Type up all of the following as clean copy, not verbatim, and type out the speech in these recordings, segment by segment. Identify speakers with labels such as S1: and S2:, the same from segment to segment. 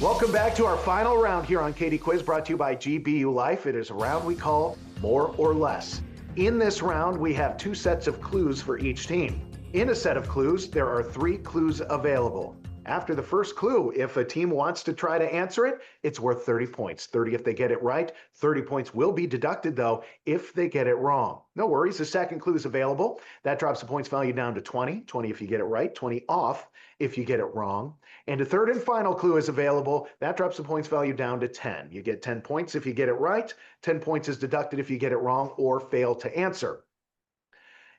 S1: Welcome back to our final round here on Katie Quiz, brought to you by GBU Life. It is a round we call More or Less. In this round, we have 2 sets of clues for each team. In a set of clues, there are 3 clues available. After the first clue, if a team wants to try to answer it, it's worth 30 points. 30 if they get it right. 30 points will be deducted, though, if they get it wrong. No worries, the second clue is available. That drops the points value down to 20. 20 if you get it right, 20 off if you get it wrong. And a third and final clue is available. That drops the points value down to 10. You get 10 points if you get it right. 10 points is deducted if you get it wrong or fail to answer.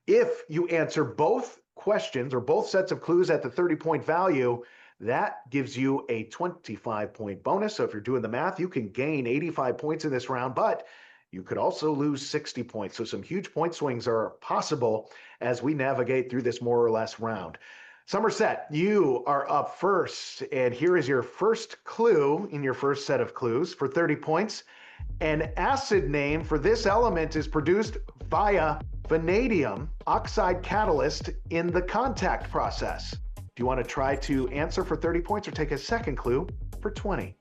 S1: If you answer both questions or both sets of clues at the 30-point value, that gives you a 25-point bonus. So if you're doing the math, you can gain 85 points in this round, but you could also lose 60 points. So some huge point swings are possible as we navigate through this more or less round. Somerset, you are up first, and here is your first clue in your first set of clues for 30 points. An acid name for this element is produced via vanadium oxide catalyst in the contact process. Do you want to try to answer for 30 points or take a second clue for 20?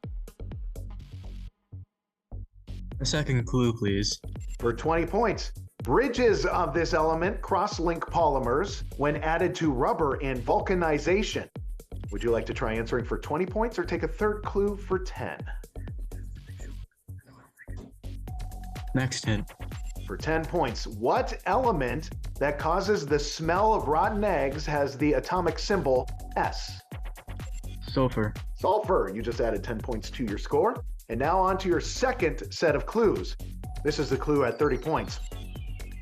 S2: A second clue, please.
S1: For 20 points. Bridges of this element cross-link polymers when added to rubber in vulcanization. Would you like to try answering for 20 points or take a third clue for 10?
S2: Next hint.
S1: For 10 points. What element that causes the smell of rotten eggs has the atomic symbol S?
S2: Sulfur.
S1: Sulfur. You just added 10 points to your score. And now on to your second set of clues. This is the clue at 30 points.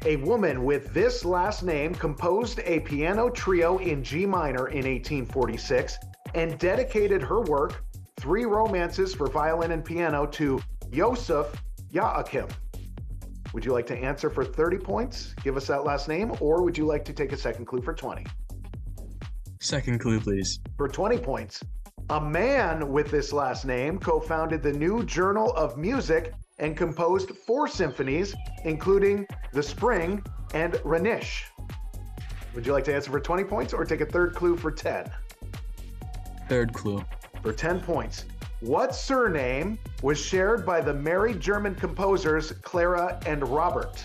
S1: A woman with this last name composed a piano trio in G minor in 1846 and dedicated her work, 3 romances for violin and piano, to Joseph Joachim. Would you like to answer for 30 points? Give us that last name, or would you like to take a second clue for 20?
S2: Second clue, please.
S1: For 20 points. A man with this last name co-founded the New Journal of Music and composed 4 symphonies, including The Spring and Renish. Would you like to answer for 20 points or take a third clue for 10?
S2: Third clue.
S1: For 10 points. What surname was shared by the married German composers Clara and Robert?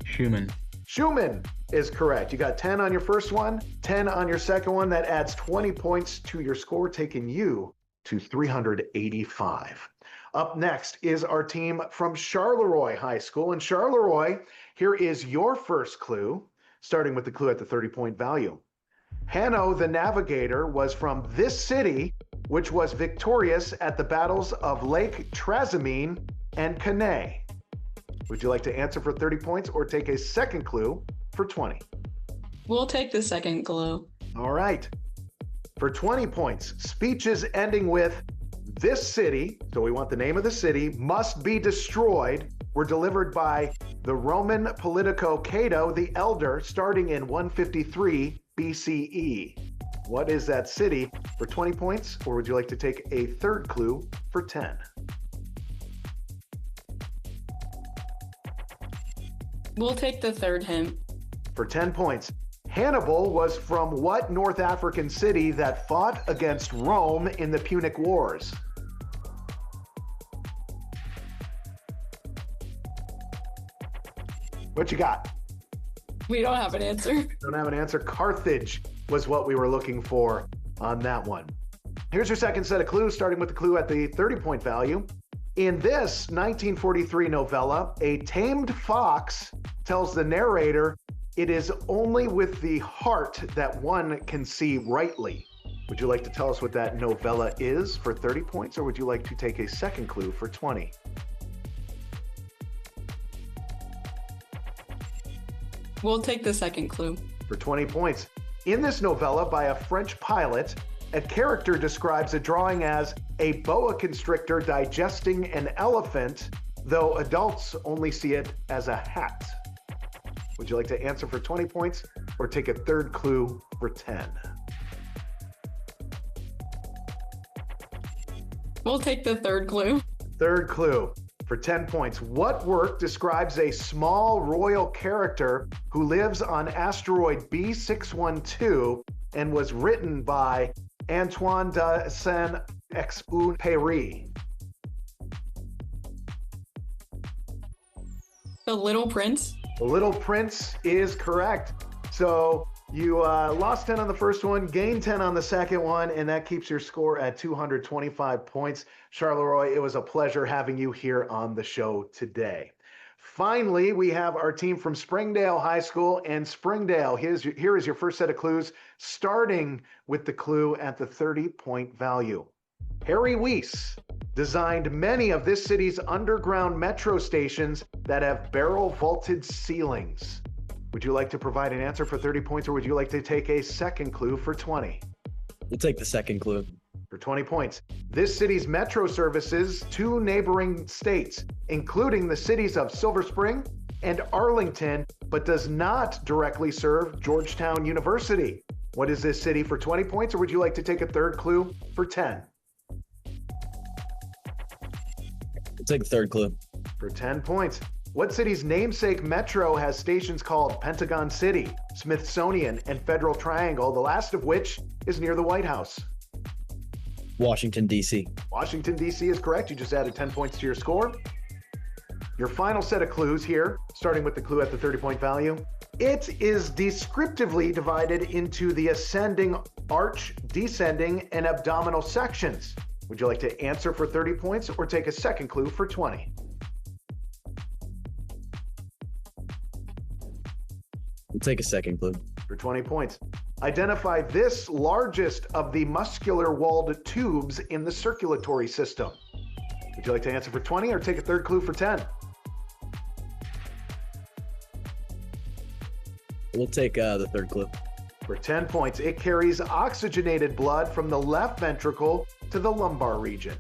S2: Schumann.
S1: Schumann is correct. You got 10 on your first one, 10 on your second one. That adds 20 points to your score, taking you to 385. Up next is our team from Charleroi High School. And Charleroi, here is your first clue, starting with the clue at the 30-point value. Hanno the Navigator was from this city, which was victorious at the battles of Lake Trasimene and Cannae. Would you like to answer for 30 points or take a second clue for 20?
S3: We'll take the second clue.
S1: All right. For 20 points, speeches ending with this city, so we want the name of the city, must be destroyed, were delivered by the Roman Politico Cato the Elder starting in 153 BCE. What is that city for 20 points, or would you like to take a third clue for 10?
S3: We'll take the third hint.
S1: For 10 points. Hannibal was from what North African city that fought against Rome in the Punic Wars? What you got?
S3: We don't have an answer.
S1: Don't have an answer. Carthage was what we were looking for on that one. Here's your second set of clues, starting with the clue at the 30-point value. In this 1943 novella, a tamed fox tells the narrator, "It is only with the heart that one can see rightly." Would you like to tell us what that novella is for 30 points, or would you like to take a second clue for 20?
S3: We'll take the second clue.
S1: For 20 points. In this novella by a French pilot, a character describes a drawing as a boa constrictor digesting an elephant, though adults only see it as a hat. Would you like to answer for 20 points or take a third clue for 10?
S3: We'll take the third clue.
S1: Third clue for 10 points. What work describes a small royal character who lives on asteroid B612 and was written by Antoine de Saint-Exupéry.
S3: The Little Prince.
S1: The Little Prince is correct. So you lost 10 on the first one, gained 10 on the second one, and that keeps your score at 225 points. Charleroi, it was a pleasure having you here on the show today. Finally, we have our team from Springdale High School. And Springdale, here is your first set of clues, starting with the clue at the 30-point value. Harry Weiss designed many of this city's underground metro stations that have barrel-vaulted ceilings. Would you like to provide an answer for 30 points, or would you like to take a second clue for 20?
S4: We'll take the second clue.
S1: For 20 points. This city's metro services two neighboring states, including the cities of Silver Spring and Arlington, but does not directly serve Georgetown University. What is this city for 20 points, or would you like to take a third clue for 10?
S4: We'll take the third clue.
S1: For 10 points. What city's namesake metro has stations called Pentagon City, Smithsonian, and Federal Triangle, the last of which is near the White House?
S4: Washington, D.C.
S1: Washington, D.C. is correct. You just added 10 points to your score. Your final set of clues here, starting with the clue at the 30-point value. It is descriptively divided into the ascending, arch, descending, and abdominal sections. Would you like to answer for 30 points or take a second clue for 20?
S4: We'll take a second clue.
S1: For 20 points. Identify this largest of the muscular walled tubes in the circulatory system. Would you like to answer for 20 or take a third clue for 10?
S4: We'll take the third clue.
S1: For 10 points, it carries oxygenated blood from the left ventricle to the lumbar region.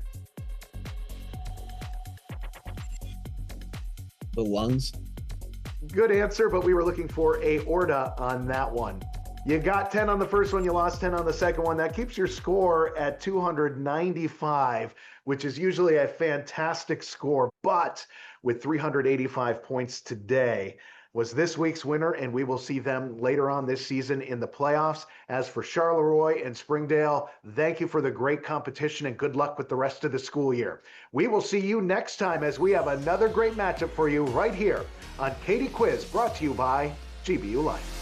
S4: The lungs.
S1: Good answer, but we were looking for aorta on that one. You got 10 on the first one, you lost 10 on the second one. That keeps your score at 295, which is usually a fantastic score, but with 385 points today was this week's winner, and we will see them later on this season in the playoffs. As for Charleroi and Springdale, thank you for the great competition and good luck with the rest of the school year. We will see you next time as we have another great matchup for you right here on Katie Quiz, brought to you by GBU Life.